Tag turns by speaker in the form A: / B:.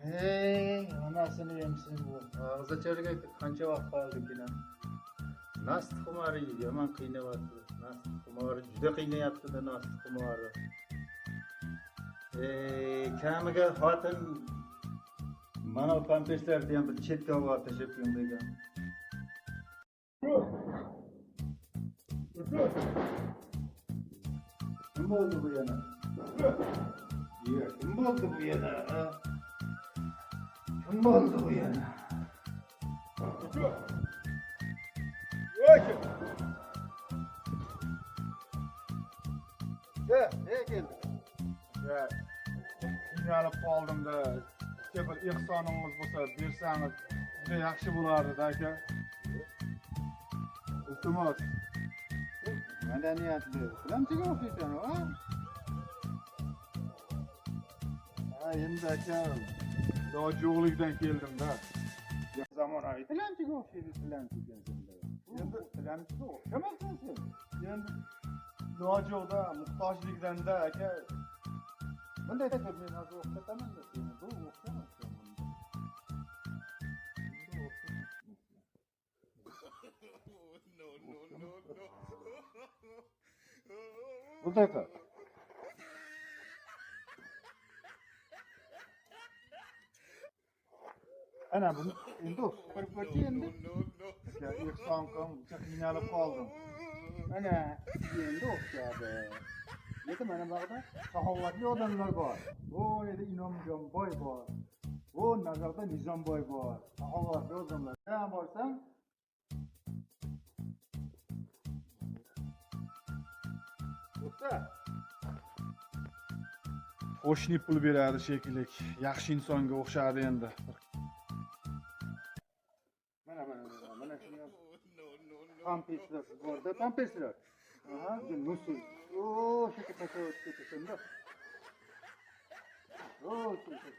A: Hey, anasını yemsin bu. Ağzı çörgü kança vaqt qoldi keyin. Nast xumari yomon qiynayapti. Nast xumari juda qiynayapti-da nast xumari. Kamiga xotin mana pampeslarni ham bir chetga olib tashlab qo'ygan. Kim bo'ldi bu yana? Kim bo'ldi bu yana? Kim bo'ldi bu yana? Ne geldi?
B: Ya, qiynalib qoldim-da. Sizga bir ehsoningiz bo'lsa, bersangiz juda yaxshi bo'lardi aka. Iltimos.
A: Madaniyatli. Bilamchiga o'xshaysan, ha?
B: Ha, endi aka, iloji yo'qligidan keldim-da. Zamonaviy
A: Bilamchiga o'xshaydi, bilamchiga.
B: endi
A: Bilamchiga o'xshamasan sen.
B: endi iloji yo'qda, muhtojlikdan-da aka.
A: Bunday deb men hozir o'xshataman deb seni. Bu o'xshamas. Bunday qil. Ana bunu endi o'xshatib ko'rchi endi.
B: Ya, ehson qilib, juda qiynalib qoldim.
A: Ana endi o'xshadi. Lekin mana bu yerda saxovatli odamlar bor. Bu yerda Inomjonboy bor. Bu nazarda Nizomboy bor. Saxovatli odamlar. Sen borsang Usta,
B: Qo'shni pul beradi shekilli. Yaxshi insonga o'xshadi endi.
A: mana shuni pampeslar borda, pampeslar. Aha, musul. Oo, şaka ketasan da. Oo, şaka.